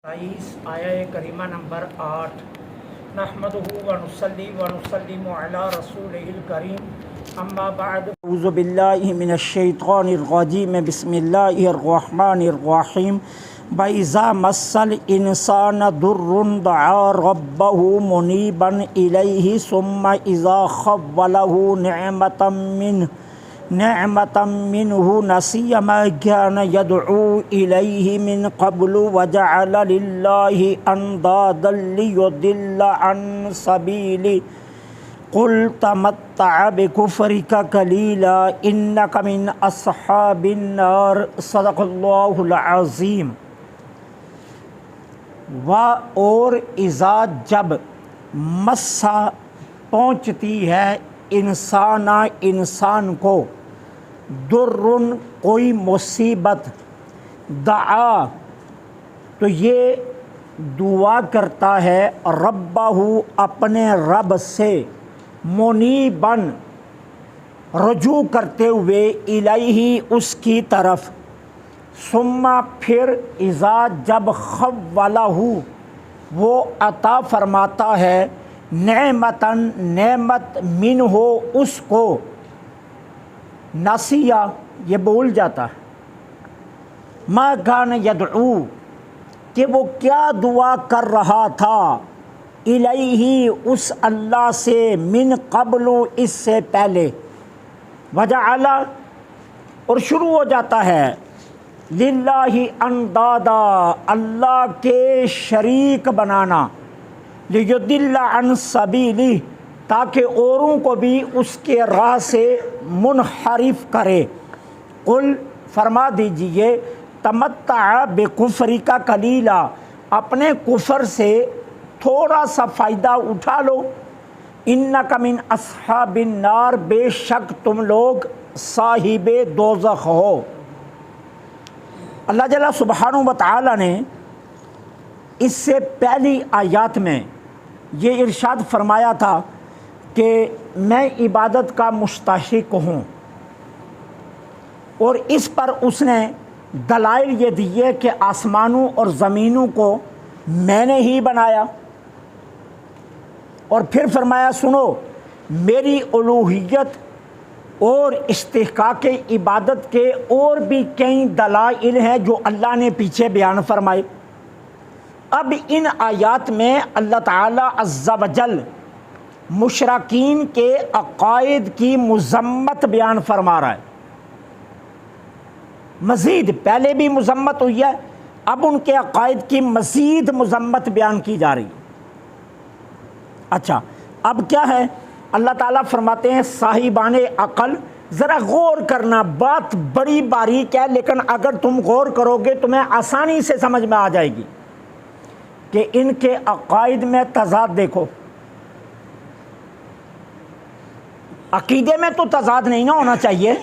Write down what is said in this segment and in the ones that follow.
آیا کریمہ نمبر 8 نحمدہ ونصلی ونسلم علی رسولہ الکریم اما بعد اعوذ باللہ من الشیطان الرجیم بسم اللہ الرحمن الرحیم وَإِذَا مَسَّ الْإِنسَانَ ضُرٌّ دَعَا رَبَّهُ مُنِيبًا إِلَيْهِ ثُمَّ إِذَا خَوَّلَهُ نعمة منه نسي ما كان يدعو إليه من قبل وجعل لله أندادا ليضل عن سبيله قل تمتع بكفرك قليلا إنك من أصحاب النار صدق الله العظیم۔ اور اذا جب مسا پہنچتی ہے انسان کو درن کوئی مصیبت دعا تو یہ دعا کرتا ہے ربہ اپنے رب سے منیبن رجوع کرتے ہوئے الیہ اس کی طرف ثم پھر اذا جب خولہ وہ عطا فرماتا ہے نعمت من ہو اس کو نسیہ یہ بھول جاتا ہے ما کان یدعو کہ وہ کیا دعا کر رہا تھا الیہ اس اللہ سے من قبل اس سے پہلے وجعل اور شروع ہو جاتا ہے للہ اندادا اللہ کے شریک بنانا لیضل عن سبیلہ تاکہ اوروں کو بھی اس کے راہ سے منحرف کرے قل فرما دیجئے تمتع بکفرک قلیلا اپنے کفر سے تھوڑا سا فائدہ اٹھا لو انک من اصحاب النار بے شک تم لوگ صاحب دوزخ ہو۔ اللہ جل سبحانہ و تعالی نے اس سے پہلی آیات میں یہ ارشاد فرمایا تھا کہ میں عبادت کا مستحق ہوں، اور اس پر اس نے دلائل یہ دیے کہ آسمانوں اور زمینوں کو میں نے ہی بنایا، اور پھر فرمایا سنو میری الوہیت اور استحقاق عبادت کے اور بھی کئی دلائل ہیں جو اللہ نے پیچھے بیان فرمائے۔ اب ان آیات میں اللہ تعالی عز و جل مشرکین کے عقائد کی مذمت بیان فرما رہا ہے، مزید پہلے بھی مذمت ہوئی ہے، اب ان کے عقائد کی مزید مذمت بیان کی جا رہی ہے۔ اچھا اب کیا ہے، اللہ تعالیٰ فرماتے ہیں صاحبان عقل ذرا غور کرنا، بات بڑی باریک ہے لیکن اگر تم غور کرو گے تمہیں آسانی سے سمجھ میں آ جائے گی کہ ان کے عقائد میں تضاد دیکھو۔ عقیدے میں تو تضاد نہیں نہ ہونا چاہیے،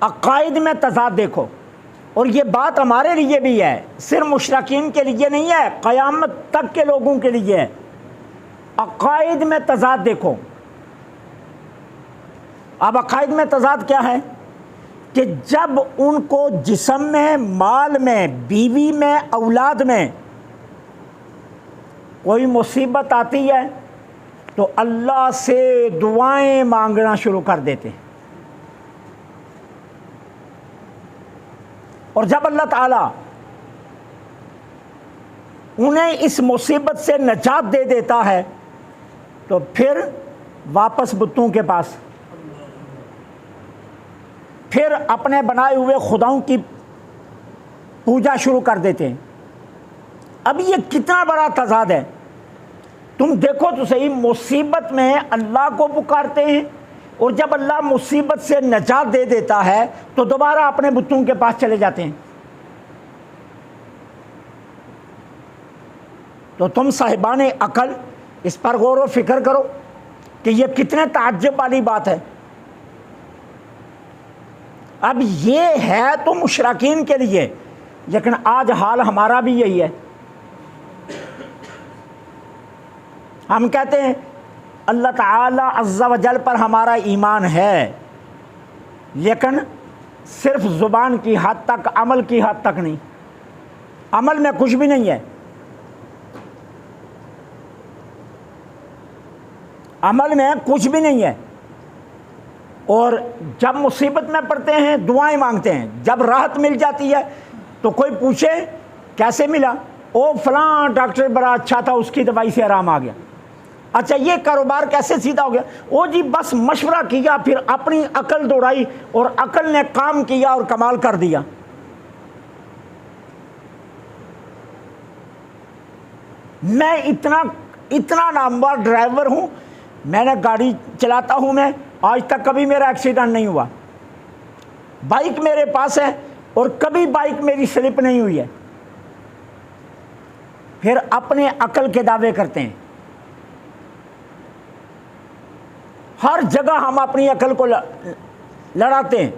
عقائد میں تضاد دیکھو، اور یہ بات ہمارے لیے بھی ہے، صرف مشرکین کے لیے نہیں ہے، قیامت تک کے لوگوں کے لیے ہے۔ عقائد میں تضاد دیکھو۔ اب عقائد میں تضاد کیا ہے کہ جب ان کو جسم میں، مال میں، بیوی میں، اولاد میں کوئی مصیبت آتی ہے تو اللہ سے دعائیں مانگنا شروع کر دیتے ہیں، اور جب اللہ تعالیٰ انہیں اس مصیبت سے نجات دے دیتا ہے تو پھر واپس بتوں کے پاس، پھر اپنے بنائے ہوئے خداؤں کی پوجا شروع کر دیتے ہیں۔ اب یہ کتنا بڑا تضاد ہے، تم دیکھو تو صحیح، مصیبت میں اللہ کو پکارتے ہیں، اور جب اللہ مصیبت سے نجات دے دیتا ہے تو دوبارہ اپنے بتوں کے پاس چلے جاتے ہیں۔ تو تم صاحبان عقل اس پر غور و فکر کرو کہ یہ کتنے تعجب والی بات ہے۔ اب یہ ہے تو مشرکین کے لیے، لیکن آج حال ہمارا بھی یہی ہے۔ ہم کہتے ہیں اللہ تعالی عز و جل پر ہمارا ایمان ہے، لیکن صرف زبان کی حد تک، عمل کی حد تک نہیں۔ عمل میں کچھ بھی نہیں ہے، عمل میں کچھ بھی نہیں ہے۔ اور جب مصیبت میں پڑتے ہیں دعائیں مانگتے ہیں، جب راحت مل جاتی ہے تو کوئی پوچھے کیسے ملا، او فلاں ڈاکٹر بڑا اچھا تھا، اس کی دوائی سے آرام آ گیا۔ اچھا یہ کاروبار کیسے سیدھا ہو گیا؟ او جی بس مشورہ کیا، پھر اپنی عقل دوڑائی اور عقل نے کام کیا اور کمال کر دیا۔ میں اتنا نامور ڈرائیور ہوں، میں نے گاڑی چلاتا ہوں، میں آج تک کبھی میرا ایکسیڈنٹ نہیں ہوا، بائک میرے پاس ہے اور کبھی بائک میری سلپ نہیں ہوئی ہے، پھر اپنے عقل کے دعوے کرتے ہیں۔ ہر جگہ ہم اپنی عقل کو لڑاتے ہیں،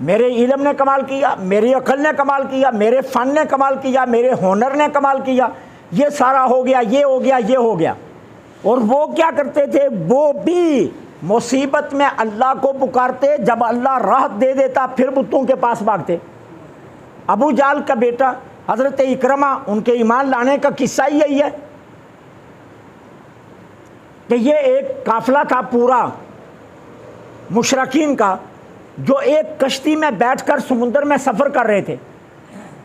میرے علم نے کمال کیا، میری عقل نے کمال کیا، میرے فن نے کمال کیا، میرے ہنر نے کمال کیا، یہ سارا ہو گیا، یہ ہو گیا، یہ ہو گیا۔ اور وہ کیا کرتے تھے؟ وہ بھی مصیبت میں اللہ کو پکارتے، جب اللہ راحت دے دیتا پھر بتوں کے پاس بھاگتے۔ ابو جہل کا بیٹا حضرت اکرمہ، ان کے ایمان لانے کا قصہ ہی یہی ہے کہ یہ ایک قافلہ تھا پورا مشرکین کا، جو ایک کشتی میں بیٹھ کر سمندر میں سفر کر رہے تھے۔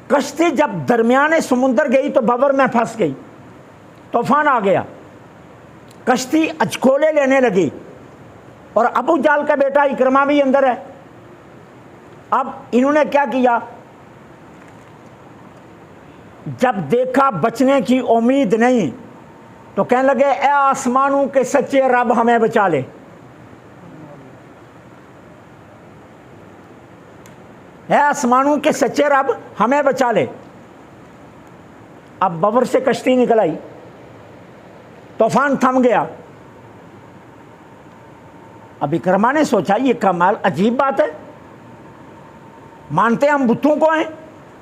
کشتی جب درمیانے سمندر گئی تو بھنور میں پھنس گئی، طوفان آ گیا، کشتی اچکولے لینے لگی، اور ابو جہل کا بیٹا اکرمہ بھی اندر ہے۔ اب انہوں نے کیا کیا؟ جب دیکھا بچنے کی امید نہیں تو کہنے لگے اے آسمانوں کے سچے رب ہمیں بچا لے، اے آسمانوں کے سچے رب ہمیں بچا لے۔ اب بھنور سے کشتی نکل آئی، طوفان تھم گیا۔ اب اکرمہ نے سوچا یہ کمال عجیب بات ہے، مانتے ہم بتوں کو ہیں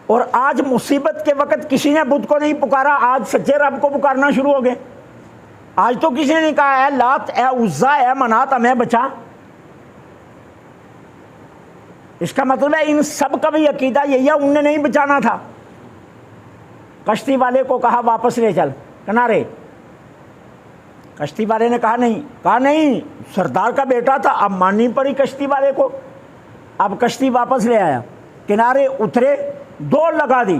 اور آج مصیبت کے وقت کسی نے بت کو نہیں پکارا، آج سچے رب کو پکارنا شروع ہو گئے۔ آج تو کسی نے نہیں کہا اے لات، اے عزا، اے منات ہمیں بچا۔ اس کا مطلب ہے ان سب کا بھی عقیدہ یہی ہے، انہیں نہیں بچانا تھا۔ کشتی والے کو کہا واپس لے چل کنارے، کشتی والے نے کہا نہیں، سردار کا بیٹا تھا، اب ماننی پڑی کشتی والے کو۔ اب کشتی واپس لے آیا، کنارے اترے، دوڑ لگا دی،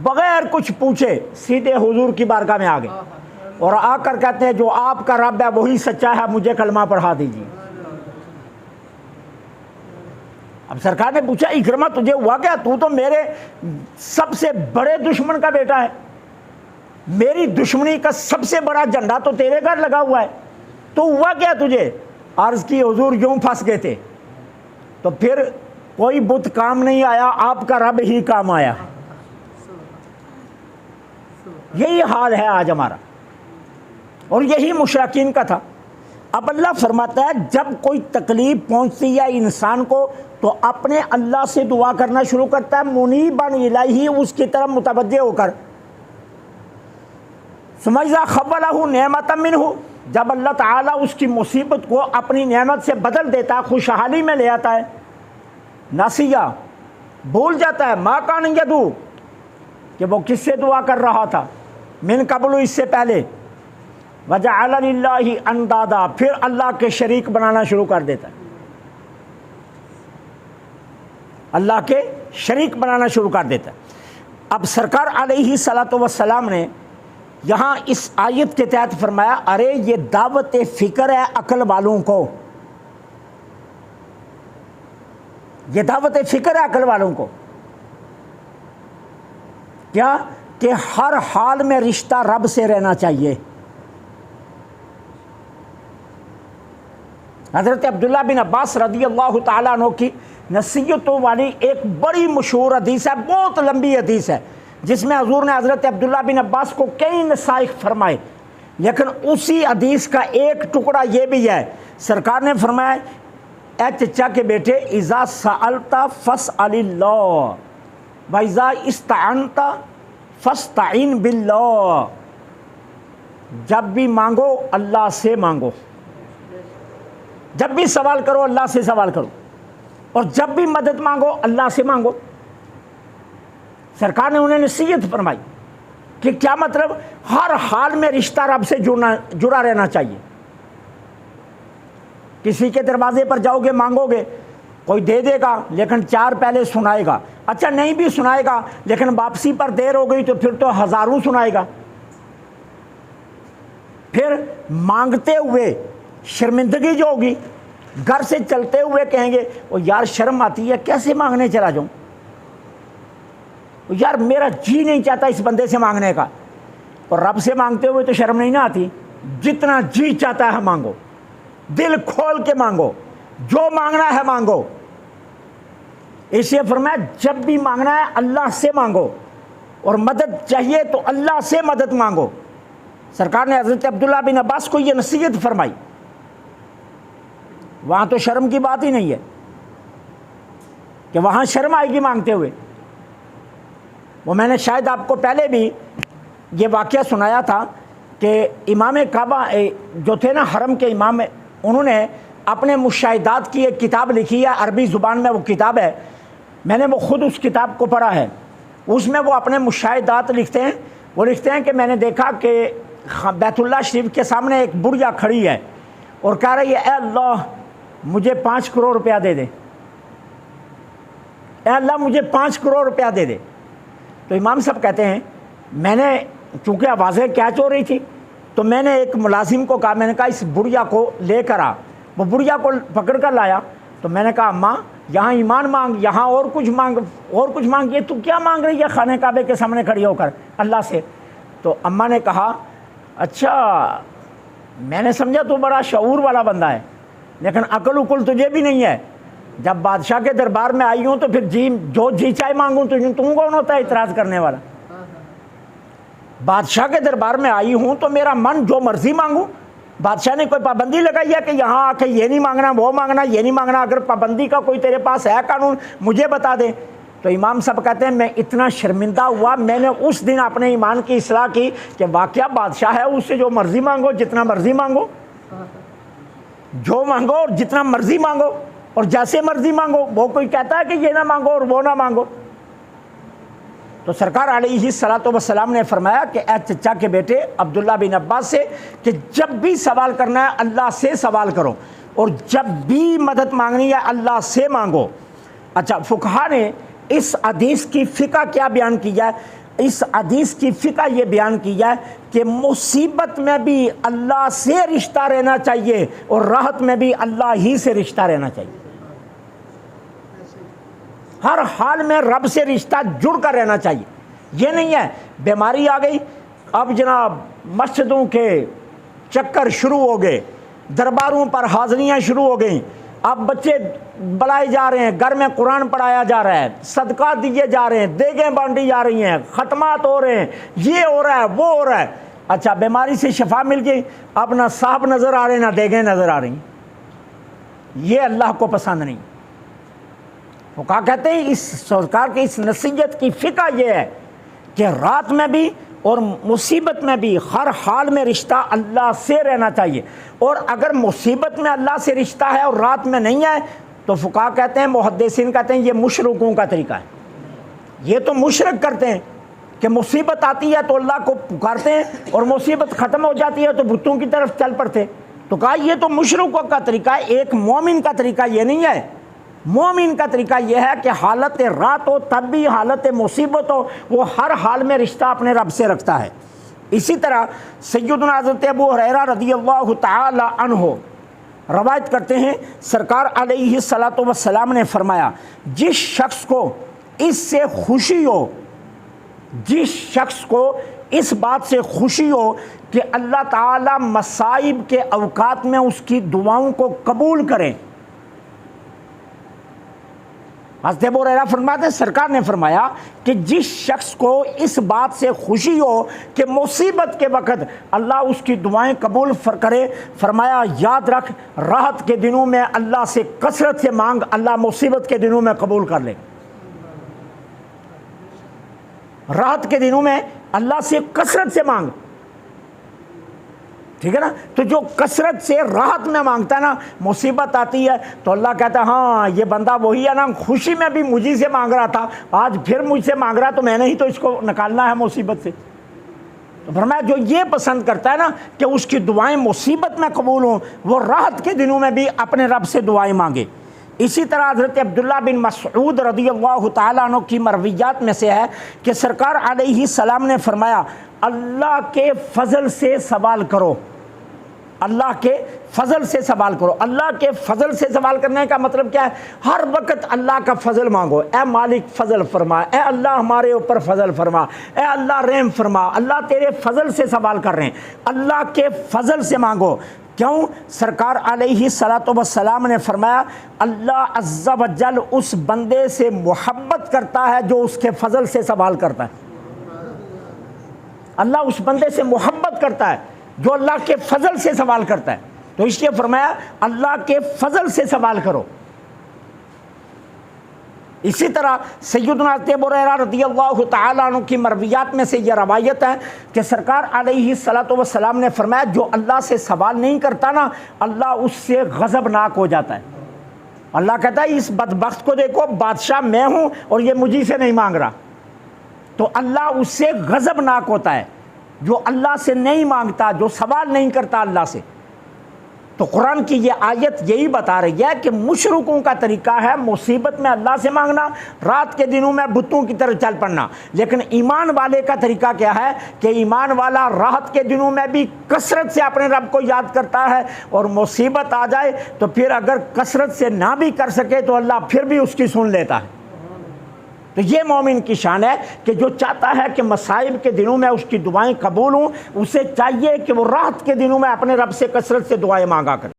بغیر کچھ پوچھے سیدھے حضور کی بارگاہ میں آ گئے، اور آ کر کہتے ہیں جو آپ کا رب ہے وہی سچا ہے، مجھے کلمہ پڑھا دیجیے۔ اب سرکار نے پوچھا اکرمہ تجھے ہوا کیا؟ تو میرے سب سے بڑے دشمن کا بیٹا ہے، میری دشمنی کا سب سے بڑا جھنڈا تو تیرے گھر لگا ہوا ہے، تو ہوا کیا تجھے؟ عرض کی حضور یوں پھنس گئے تھے، تو پھر کوئی بت کام نہیں آیا، آپ کا رب ہی کام آیا۔ یہی حال ہے آج ہمارا، اور یہی مشرکین کا تھا۔ اب اللہ فرماتا ہے جب کوئی تکلیف پہنچتی ہے انسان کو تو اپنے اللہ سے دعا کرنا شروع کرتا ہے، منیبا الیہ، اس کی طرف متوجہ ہو کر۔ ثم اذا خولہ نعمتا منہ، جب اللہ تعالیٰ اس کی مصیبت کو اپنی نعمت سے بدل دیتا ہے، خوشحالی میں لے آتا ہے، ناسیہ، بھول جاتا ہے، ما کان یدعو، کہ وہ کس سے دعا کر رہا تھا، من قبل، اس سے پہلے، وجعل للہ اندادا، پھر اللہ کے شریک بنانا شروع کر دیتا ہے، اللہ کے شریک بنانا شروع کر دیتا ہے۔ اب سرکار علیہ صلاۃ وسلام نے یہاں اس آیت کے تحت فرمایا ارے یہ دعوت فکر ہے عقل والوں کو، یہ دعوت فکر ہے عقل والوں کو، کیا کہ ہر حال میں رشتہ رب سے رہنا چاہیے۔ حضرت عبداللہ بن عباس رضی اللہ تعالیٰ عنہ کی نصیحتوں والی ایک بڑی مشہور حدیث ہے، بہت لمبی حدیث ہے، جس میں حضور نے حضرت عبداللہ بن عباس کو کئی نصائح فرمائے، لیکن اسی حدیث کا ایک ٹکڑا یہ بھی ہے، سرکار نے فرمایا اے چچا کے بیٹے، اذا سألت فاسأل اللہ واذا استعنت فاستعن باللہ، جب بھی مانگو اللہ سے مانگو، جب بھی سوال کرو اللہ سے سوال کرو، اور جب بھی مدد مانگو اللہ سے مانگو۔ سرکار نے انہیں نصیحت فرمائی کہ کیا مطلب، ہر حال میں رشتہ رب سے جڑا رہنا چاہیے. کسی کے دروازے پر جاؤ گے، مانگو گے، کوئی دے دے گا لیکن 4 پہلے سنائے گا، اچھا نہیں بھی سنائے گا لیکن واپسی پر دیر ہو گئی تو پھر تو ہزاروں سنائے گا. پھر مانگتے ہوئے شرمندگی جو ہوگی، گھر سے چلتے ہوئے کہیں گے وہ یار شرم آتی ہے، کیسے مانگنے چلا جاؤں، یار میرا جی نہیں چاہتا اس بندے سے مانگنے کا. اور رب سے مانگتے ہوئے تو شرم نہیں نہ آتی، جتنا جی چاہتا ہے مانگو، دل کھول کے مانگو، جو مانگنا ہے مانگو. اس لیے فرمایا جب بھی مانگنا ہے اللہ سے مانگو، اور مدد چاہیے تو اللہ سے مدد مانگو. سرکار نے حضرت عبداللہ بن عباس کو یہ نصیحت فرمائی. وہاں تو شرم کی بات ہی نہیں ہے کہ وہاں شرم آئے گی مانگتے ہوئے. وہ میں نے شاید آپ کو پہلے بھی یہ واقعہ سنایا تھا کہ امام کعبہ جو تھے نا حرم کے امام، انہوں نے اپنے مشاہدات کی ایک کتاب لکھی ہے، عربی زبان میں وہ کتاب ہے، میں نے وہ خود اس کتاب کو پڑھا ہے. اس میں وہ اپنے مشاہدات لکھتے ہیں. وہ لکھتے ہیں کہ میں نے دیکھا کہ بیت اللہ شریف کے سامنے ایک بڑھیا کھڑی ہے اور کہہ رہی ہے اے اللہ مجھے 5 کروڑ روپیہ دے دے، اے اللہ مجھے 5 کروڑ روپیہ دے دے. تو امام صاحب کہتے ہیں میں نے چونکہ آوازیں کیچ ہو رہی تھی تو میں نے ایک ملازم کو کہا، میں نے کہا اس بڑھیا کو لے کر آ. وہ بڑھیا کو پکڑ کر لایا تو میں نے کہا اماں یہاں ایمان مانگ، یہاں اور کچھ مانگ، یہ تو کیا مانگ رہی ہے خانہ کعبے کے سامنے کھڑی ہو کر اللہ سے. تو اماں نے کہا اچھا میں نے سمجھا تو بڑا شعور والا بندہ ہے لیکن عقل اکل تجھے بھی نہیں ہے. جب بادشاہ کے دربار میں آئی ہوں تو پھر جو جی چاہے مانگوں تو تم کون ہوتا ہے اعتراض کرنے والا. بادشاہ کے دربار میں آئی ہوں تو میرا من جو مرضی مانگوں. بادشاہ نے کوئی پابندی لگائی ہے کہ یہاں آ کے یہ نہیں مانگنا، وہ مانگنا، یہ نہیں مانگنا؟ اگر پابندی کا کوئی تیرے پاس ہے قانون مجھے بتا دے. تو امام صاحب کہتے ہیں میں اتنا شرمندہ ہوا، میں نے اس دن اپنے ایمان کی اصلاح کی کہ واقعہ بادشاہ ہے، اس سے جو مرضی مانگو، جتنا مرضی مانگو، جو مانگو اور جتنا مرضی مانگو اور جیسے مرضی مانگو. وہ کوئی کہتا ہے کہ یہ نہ مانگو اور وہ نہ مانگو. تو سرکار علیہ الصلوۃ والسلام نے فرمایا کہ اے چچا کے بیٹے عبداللہ بن عباس سے کہ جب بھی سوال کرنا ہے اللہ سے سوال کرو اور جب بھی مدد مانگنی ہے اللہ سے مانگو. اچھا فقہا نے اس حدیث کی فقہ کیا بیان کیا ہے؟ اس حدیث کی فقہ یہ بیان کیا ہے کہ مصیبت میں بھی اللہ سے رشتہ رہنا چاہیے اور راحت میں بھی اللہ ہی سے رشتہ رہنا چاہیے. ہر حال میں رب سے رشتہ جڑ کر رہنا چاہیے. یہ نہیں ہے بیماری آ گئی اب جناب مسجدوں کے چکر شروع ہو گئے، درباروں پر حاضریاں شروع ہو گئیں، اب بچے بلائے جا رہے ہیں، گھر میں قرآن پڑھایا جا رہا ہے، صدقات دیے جا رہے ہیں، دیگیں بانٹی جا رہی ہیں، ختمات ہو رہے ہیں، یہ ہو رہا ہے وہ ہو رہا ہے. اچھا بیماری سے شفا مل گئی، اب نہ صاحب نظر آ رہے نہ دیگیں نظر آ رہی. یہ اللہ کو پسند نہیں. وہ کہا کہتے ہیں اس سرکار کی اس نصیحت کی فقہ یہ ہے کہ رات میں بھی اور مصیبت میں بھی ہر حال میں رشتہ اللہ سے رہنا چاہیے. اور اگر مصیبت میں اللہ سے رشتہ ہے اور رات میں نہیں ہے تو فقہا کہتے ہیں، محدثین کہتے ہیں یہ مشرکوں کا طریقہ ہے. یہ تو مشرک کرتے ہیں کہ مصیبت آتی ہے تو اللہ کو پکارتے ہیں اور مصیبت ختم ہو جاتی ہے تو بتوں کی طرف چل پڑتے. تو کہا یہ تو مشرکوں کا طریقہ ہے، ایک مومن کا طریقہ یہ نہیں ہے. مومن کا طریقہ یہ ہے کہ حالت رات ہو تب بھی، حالت مصیبت ہو، وہ ہر حال میں رشتہ اپنے رب سے رکھتا ہے. اسی طرح سیدنا حضرت ابو ہریرہ رضی اللہ تعالی عنہ روایت کرتے ہیں سرکار علیہ الصلوۃ والسلام نے فرمایا جس شخص کو اس سے خوشی ہو، جس شخص کو اس بات سے خوشی ہو کہ اللہ تعالی مصائب کے اوقات میں اس کی دعاؤں کو قبول کریں. حضرت ابو ہریرہ فرماتے ہیں سرکار نے فرمایا کہ جس شخص کو اس بات سے خوشی ہو کہ مصیبت کے وقت اللہ اس کی دعائیں قبول کرے، فرمایا یاد رکھ راحت کے دنوں میں اللہ سے کثرت سے مانگ، اللہ مصیبت کے دنوں میں قبول کر لے. راحت کے دنوں میں اللہ سے کثرت سے مانگ. ٹھیک ہے نا. تو جو کثرت سے راحت میں مانگتا ہے نا، مصیبت آتی ہے تو اللہ کہتا ہے ہاں یہ بندہ وہی ہے نا، خوشی میں بھی مجھے سے مانگ رہا تھا، آج پھر مجھ سے مانگ رہا تو میں نے ہی تو اس کو نکالنا ہے مصیبت سے. تو فرمایا جو یہ پسند کرتا ہے نا کہ اس کی دعائیں مصیبت میں قبول ہوں، وہ راحت کے دنوں میں بھی اپنے رب سے دعائیں مانگے. اسی طرح حضرت عبداللہ بن مسعود رضی اللہ تعالیٰ عنہ کی مرویات میں سے ہے کہ سرکار علیہ السلام نے فرمایا اللہ کے فضل سے سوال کرو، اللہ کے فضل سے سوال کرو. اللہ کے فضل سے سوال کرنے کا مطلب کیا ہے؟ ہر وقت اللہ کا فضل مانگو. اے مالک فضل فرما، اے اللہ ہمارے اوپر فضل فرما، اے اللہ رحم فرما. اللہ تیرے فضل سے سوال کر رہے ہیں، اللہ کے فضل سے مانگو. کیوں؟ سرکار علیہ الصلوۃ والسلام نے فرمایا اللہ عز و جل اس بندے سے محبت کرتا ہے جو اس کے فضل سے سوال کرتا ہے. اللہ اس بندے سے محبت کرتا ہے جو اللہ کے فضل سے سوال کرتا ہے. تو اس لیے فرمایا اللہ کے فضل سے سوال کرو. اسی طرح سیدنا ابو ہریرہ رضی اللہ تعالیٰ عنہ کی مرویات میں سے یہ روایت ہے کہ سرکار علیہ الصلوۃ والسلام نے فرمایا جو اللہ سے سوال نہیں کرتا نا، اللہ اس سے غضبناک ہو جاتا ہے. اللہ کہتا ہے اس بدبخت کو دیکھو، بادشاہ میں ہوں اور یہ مجھے سے نہیں مانگ رہا. تو اللہ اس سے غضبناک ہوتا ہے جو اللہ سے نہیں مانگتا، جو سوال نہیں کرتا اللہ سے. تو قرآن کی یہ آیت یہی بتا رہی ہے کہ مشرکوں کا طریقہ ہے مصیبت میں اللہ سے مانگنا، رات کے دنوں میں بتوں کی طرف چل پڑنا. لیکن ایمان والے کا طریقہ کیا ہے کہ ایمان والا راحت کے دنوں میں بھی کثرت سے اپنے رب کو یاد کرتا ہے، اور مصیبت آ جائے تو پھر اگر کثرت سے نہ بھی کر سکے تو اللہ پھر بھی اس کی سن لیتا ہے. تو یہ مومن کی شان ہے کہ جو چاہتا ہے کہ مصائب کے دنوں میں اس کی دعائیں قبول ہوں، اسے چاہیے کہ وہ راحت کے دنوں میں اپنے رب سے کثرت سے دعائیں مانگا کرے.